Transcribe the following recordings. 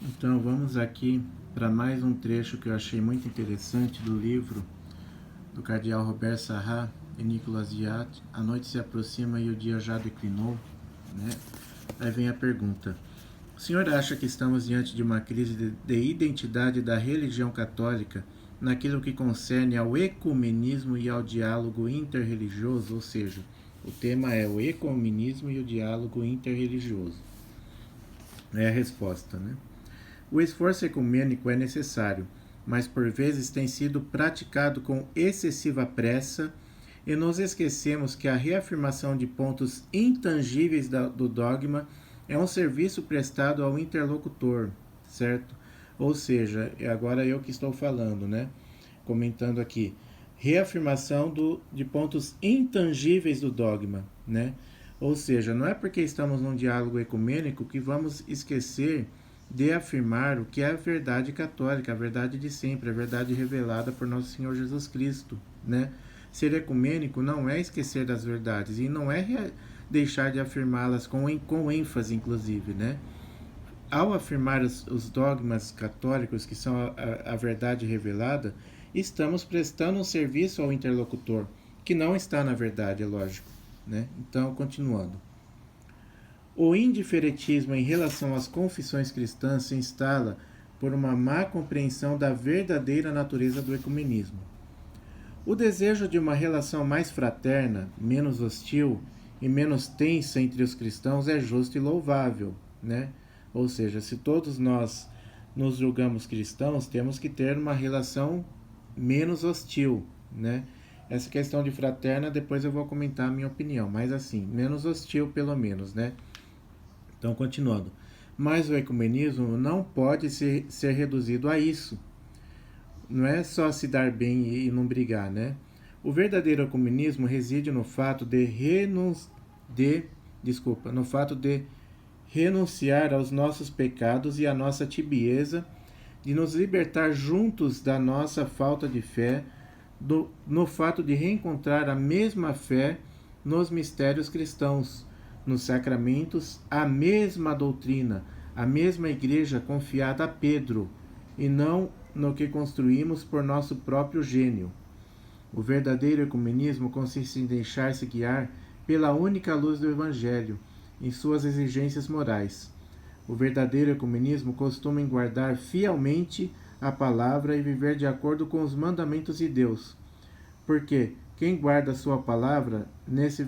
Então vamos aqui para mais um trecho que eu achei muito interessante do livro do cardeal Robert Sarrat e Nicolas Viat, A Noite se aproxima e o dia já declinou, né? Aí vem a pergunta: o senhor acha que estamos diante de uma crise de identidade da religião católica naquilo que concerne ao ecumenismo e ao diálogo interreligioso? Ou seja, o tema é o ecumenismo e o diálogo interreligioso. É a resposta, né? O esforço ecumênico é necessário, mas por vezes tem sido praticado com excessiva pressa e nos esquecemos que a reafirmação de pontos intangíveis do dogma é um serviço prestado ao interlocutor, certo? Ou seja, agora eu que estou falando, né? Comentando aqui. Reafirmação de pontos intangíveis do dogma, né? Ou seja, não é porque estamos num diálogo ecumênico que vamos esquecer de afirmar o que é a verdade católica, a verdade de sempre, a verdade revelada por nosso Senhor Jesus Cristo, né? Ser ecumênico não é esquecer das verdades e não é deixar de afirmá-las com ênfase, inclusive, né? Ao afirmar os dogmas católicos, que são a verdade revelada, estamos prestando um serviço ao interlocutor, que não está na verdade, é lógico, né? Então, continuando. O indiferentismo em relação às confissões cristãs se instala por uma má compreensão da verdadeira natureza do ecumenismo. O desejo de uma relação mais fraterna, menos hostil e menos tensa entre os cristãos é justo e louvável, né? Ou seja, se todos nós nos julgamos cristãos, temos que ter uma relação menos hostil, né? Essa questão de fraterna, depois eu vou comentar a minha opinião, mas assim, menos hostil pelo menos, né? Então, continuando. Mas o ecumenismo não pode ser reduzido a isso. Não é só se dar bem e não brigar, né? O verdadeiro ecumenismo reside no fato no fato de renunciar aos nossos pecados e à nossa tibieza, de nos libertar juntos da nossa falta de fé, no fato de reencontrar a mesma fé nos mistérios cristãos, nos sacramentos, a mesma doutrina, a mesma igreja confiada a Pedro, e não no que construímos por nosso próprio gênio. O verdadeiro ecumenismo consiste em deixar-se guiar pela única luz do Evangelho, em suas exigências morais. O verdadeiro ecumenismo costuma guardar fielmente a palavra e viver de acordo com os mandamentos de Deus, porque quem guarda a sua palavra, nesse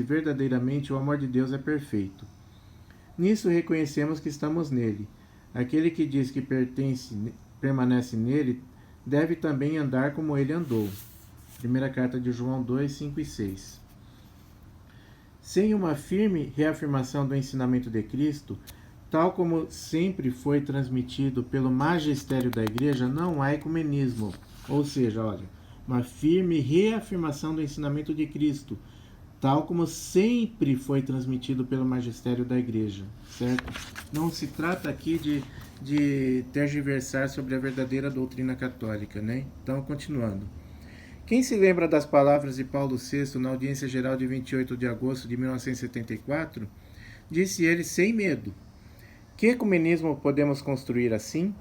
verdadeiramente o amor de Deus é perfeito. Nisso reconhecemos que estamos nele. Aquele que diz que permanece nele, deve também andar como ele andou. Primeira carta de João 2, 5 e 6. Sem uma firme reafirmação do ensinamento de Cristo, tal como sempre foi transmitido pelo magistério da Igreja, não há ecumenismo. Ou seja, olha, uma firme reafirmação do ensinamento de Cristo, tal como sempre foi transmitido pelo magistério da Igreja, certo? Não se trata aqui de tergiversar sobre a verdadeira doutrina católica, né? Então, continuando. Quem se lembra das palavras de Paulo VI na audiência geral de 28 de agosto de 1974? Disse ele sem medo: que ecumenismo podemos construir assim?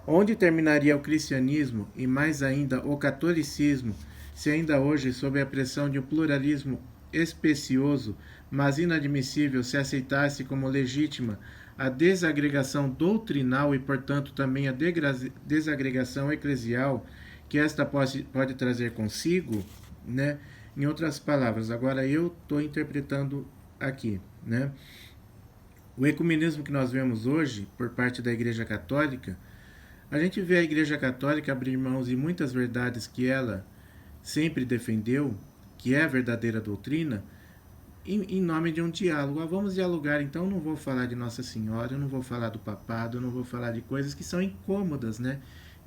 Onde terminaria o cristianismo e mais ainda o catolicismo, se ainda hoje, sob a pressão de um pluralismo especioso, mas inadmissível, se aceitasse como legítima a desagregação doutrinal e, portanto, também a desagregação eclesial que esta pode trazer consigo, né? Em outras palavras, agora eu estou interpretando aqui, né? O ecumenismo que nós vemos hoje por parte da Igreja Católica, a gente vê a Igreja Católica abrir mãos de muitas verdades que ela sempre defendeu, que é a verdadeira doutrina, em nome de um diálogo. Vamos dialogar, então eu não vou falar de Nossa Senhora, eu não vou falar do papado, eu não vou falar de coisas que são incômodas, né?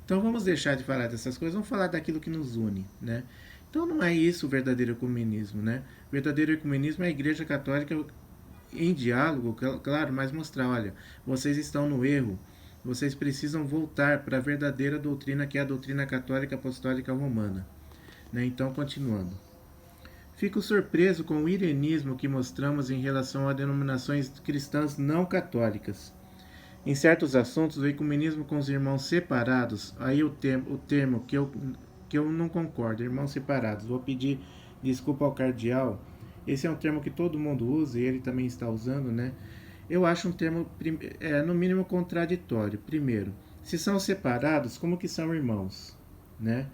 Então vamos deixar de falar dessas coisas, vamos falar daquilo que nos une, né? Então não é isso o verdadeiro ecumenismo, né? O verdadeiro ecumenismo é a Igreja Católica em diálogo, claro, mas mostrar, olha, vocês estão no erro, vocês precisam voltar para a verdadeira doutrina, que é a doutrina católica apostólica romana, né? Então, continuando. Fico surpreso com o irenismo que mostramos em relação a denominações cristãs não católicas. Em certos assuntos, o ecumenismo com os irmãos separados, aí o termo que eu não concordo, irmãos separados. Vou pedir desculpa ao cardeal. Esse é um termo que todo mundo usa e ele também está usando, né? Eu acho um termo, no mínimo, contraditório. Primeiro, se são separados, como que são irmãos, né?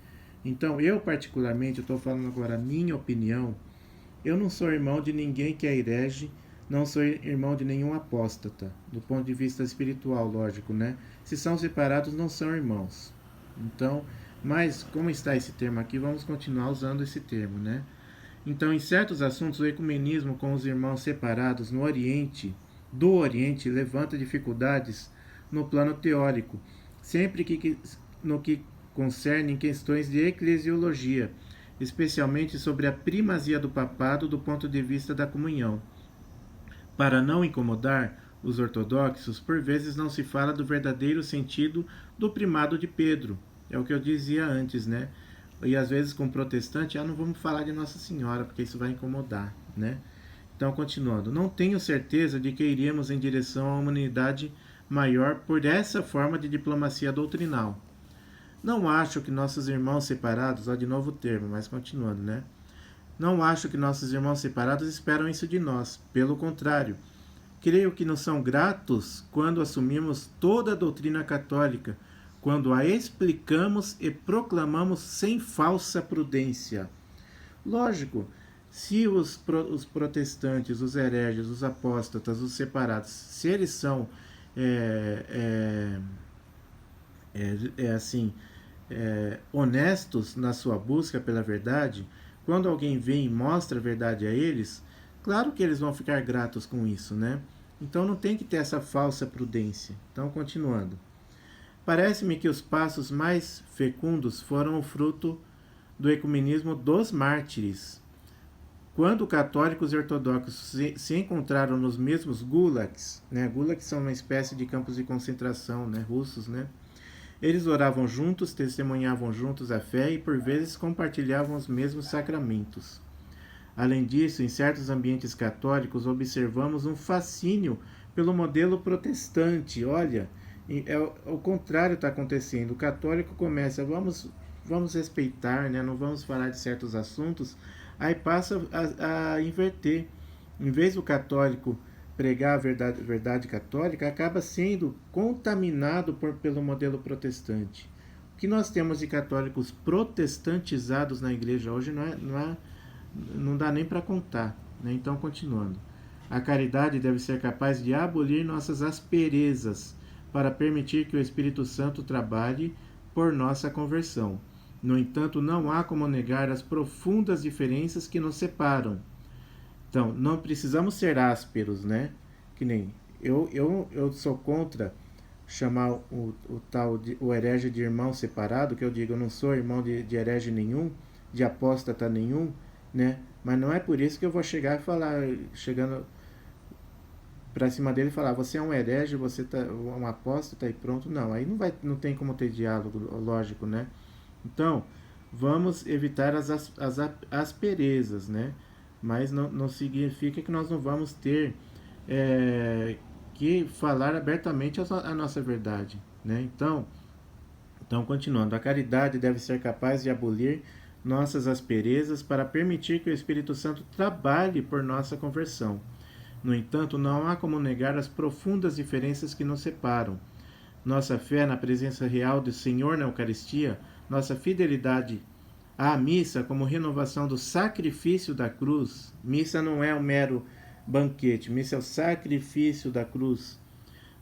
Então, eu particularmente, eu estou falando agora a minha opinião, eu não sou irmão de ninguém que é herege, não sou irmão de nenhum apóstata, do ponto de vista espiritual, lógico, né? Se são separados, não são irmãos. Então, mas como está esse termo aqui, vamos continuar usando esse termo, né? Então, em certos assuntos, o ecumenismo com os irmãos separados no Oriente, do Oriente, levanta dificuldades no plano teórico, sempre que no que concerne questões de eclesiologia, especialmente sobre a primazia do papado do ponto de vista da comunhão. Para não incomodar os ortodoxos, por vezes não se fala do verdadeiro sentido do primado de Pedro. É o que eu dizia antes, né? E às vezes com protestante, não vamos falar de Nossa Senhora, porque isso vai incomodar, né? Então, continuando, não tenho certeza de que iríamos em direção a uma unidade maior por essa forma de diplomacia doutrinal. Não acho que nossos irmãos separados, de novo o termo, mas continuando, né? Não acho que nossos irmãos separados esperam isso de nós. Pelo contrário, creio que nos são gratos quando assumimos toda a doutrina católica, quando a explicamos e proclamamos sem falsa prudência. Lógico, se os protestantes, os hereges, os apóstatas, os separados, se eles são honestos na sua busca pela verdade, quando alguém vem e mostra a verdade a eles, claro que eles vão ficar gratos com isso, né? Então não tem que ter essa falsa prudência. Então, continuando. Parece-me que os passos mais fecundos foram o fruto do ecumenismo dos mártires. Quando católicos e ortodoxos se encontraram nos mesmos gulags, né? Gulags são uma espécie de campos de concentração, né? Russos, né? Eles oravam juntos, testemunhavam juntos a fé e por vezes compartilhavam os mesmos sacramentos. Além disso, em certos ambientes católicos observamos um fascínio pelo modelo protestante. Olha, o contrário está acontecendo. O católico começa, vamos respeitar, né? Não vamos falar de certos assuntos, aí passa a inverter. Em vez do católico pregar a verdade católica, acaba sendo contaminado pelo modelo protestante. O que nós temos de católicos protestantizados na igreja hoje não dá nem para contar, né? Então, continuando. A caridade deve ser capaz de abolir nossas asperezas para permitir que o Espírito Santo trabalhe por nossa conversão. No entanto, não há como negar as profundas diferenças que nos separam. Então, não precisamos ser ásperos, né? Que nem eu sou contra chamar o herege de irmão separado, que eu digo, eu não sou irmão de herege nenhum, de apóstata nenhum, né? Mas não é por isso que eu vou chegar e falar, chegando para cima dele e falar, você é um herege, você tá um apóstata e pronto. Não, aí não tem como ter diálogo lógico, né? Então, vamos evitar as asperezas, né? Mas não significa que nós não vamos ter que falar abertamente a nossa verdade, né? Então, continuando, a caridade deve ser capaz de abolir nossas asperezas para permitir que o Espírito Santo trabalhe por nossa conversão. No entanto, não há como negar as profundas diferenças que nos separam. Nossa fé na presença real do Senhor na Eucaristia, nossa fidelidade à missa como renovação do sacrifício da cruz. Missa não é um mero banquete, missa é o sacrifício da cruz.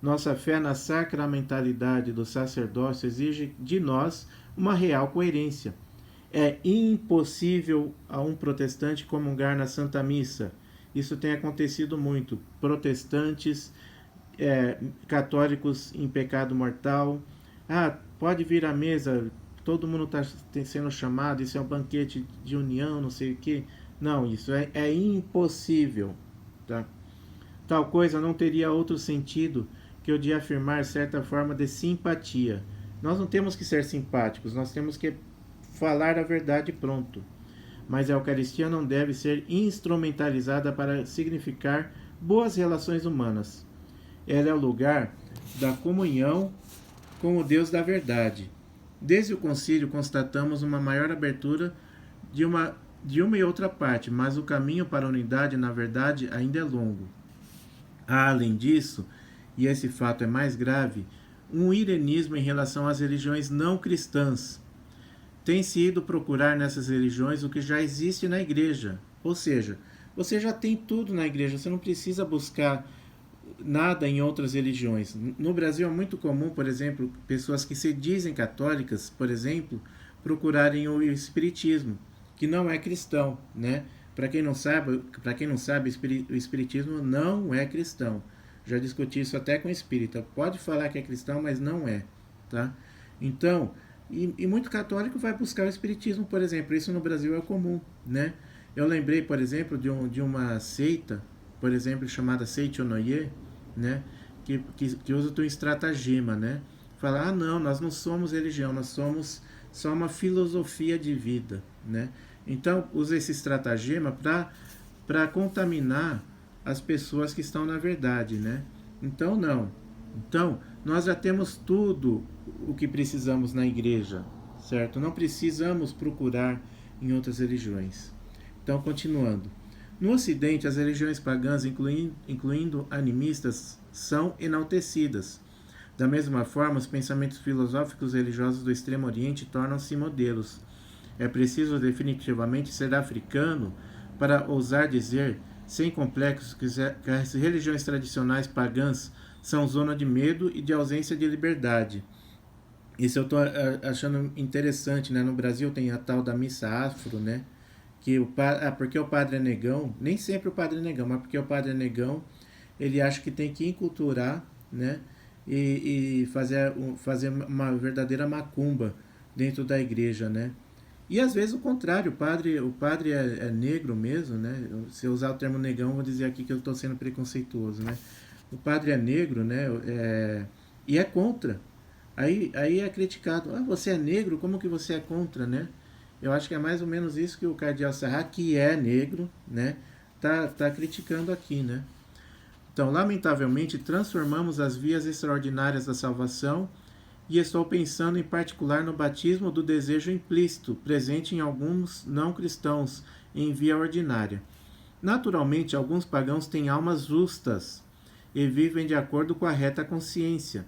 Nossa fé na sacramentalidade do sacerdócio exige de nós uma real coerência. É impossível a um protestante comungar na Santa Missa. Isso tem acontecido muito. Protestantes, católicos em pecado mortal. Pode vir à mesa, todo mundo está sendo chamado, isso é um banquete de união, não sei o quê. Não, isso é impossível. Tá? Tal coisa não teria outro sentido que o de afirmar certa forma de simpatia. Nós não temos que ser simpáticos, nós temos que falar a verdade e pronto. Mas a Eucaristia não deve ser instrumentalizada para significar boas relações humanas. Ela é o lugar da comunhão com o Deus da verdade. Desde o concílio constatamos uma maior abertura de uma e outra parte, mas o caminho para a unidade, na verdade, ainda é longo. Há, além disso, e esse fato é mais grave, um irenismo em relação às religiões não cristãs. Tem-se ido procurar nessas religiões o que já existe na igreja. Ou seja, você já tem tudo na igreja, você não precisa buscar nada em outras religiões. No Brasil é muito comum, por exemplo, pessoas que se dizem católicas, por exemplo, procurarem o espiritismo, que não é cristão, né? Para quem não sabe, o espiritismo não é cristão. Já discuti isso até com espírita. Pode falar que é cristão, mas não é, tá? Então, e muito católico vai buscar o espiritismo, por exemplo. Isso no Brasil é comum, né? Eu lembrei, por exemplo, de uma seita, por exemplo, chamada Seichonoye, né? Que usa o estratagema, né? Fala, não, nós não somos religião, nós somos só uma filosofia de vida, né? Então, usa esse estratagema para contaminar as pessoas que estão na verdade, né? Então, não. Então, nós já temos tudo o que precisamos na igreja, certo? Não precisamos procurar em outras religiões. Então, continuando. No Ocidente, as religiões pagãs, incluindo animistas, são enaltecidas. Da mesma forma, os pensamentos filosóficos religiosos do Extremo Oriente tornam-se modelos. É preciso definitivamente ser africano para ousar dizer, sem complexos, que as religiões tradicionais pagãs são zona de medo e de ausência de liberdade. Isso eu estou achando interessante, né? No Brasil tem a tal da missa afro, né? Porque o padre é negão, nem sempre o padre é negão, mas porque o padre é negão, ele acha que tem que enculturar, né? E fazer uma verdadeira macumba dentro da igreja, né? E às vezes o contrário, o padre é negro mesmo, né? Se eu usar o termo negão, vou dizer aqui que eu estou sendo preconceituoso, né? O padre é negro, né? E é contra. Aí é criticado. Ah, você é negro? Como que você é contra, né? Eu acho que é mais ou menos isso que o cardeal Sarrat, que é negro, né? Tá criticando aqui, né? Então, lamentavelmente, transformamos as vias extraordinárias da salvação e estou pensando em particular no batismo do desejo implícito, presente em alguns não cristãos, em via ordinária. Naturalmente, alguns pagãos têm almas justas e vivem de acordo com a reta consciência,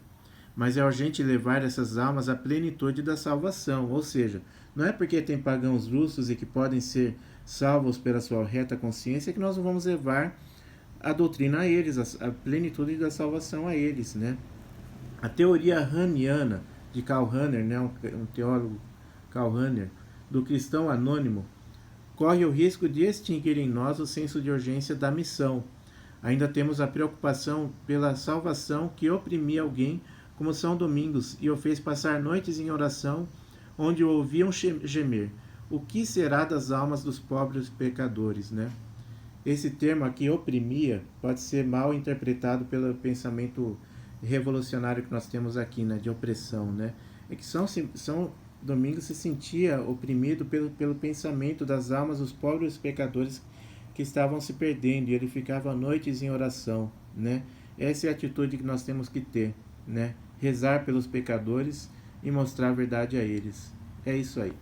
mas é urgente levar essas almas à plenitude da salvação, ou seja, não é porque tem pagãos justos e que podem ser salvos pela sua reta consciência que nós não vamos levar a doutrina a eles, a plenitude da salvação a eles, né? A teoria Hahniana de Karl Rahner, né, um teólogo Karl Rahner, do cristão anônimo, corre o risco de extinguir em nós o senso de urgência da missão. Ainda temos a preocupação pela salvação que oprimia alguém, como São Domingos, e o fez passar noites em oração, onde o ouviam gemer. O que será das almas dos pobres pecadores, né? Esse termo aqui, oprimia, pode ser mal interpretado pelo pensamento revolucionário que nós temos aqui, né, de opressão, né? É que São Domingos se sentia oprimido pelo pensamento das almas dos pobres pecadores que estavam se perdendo, e ele ficava noites em oração, né? Essa é a atitude que nós temos que ter, né? Rezar pelos pecadores e mostrar a verdade a eles. É isso aí.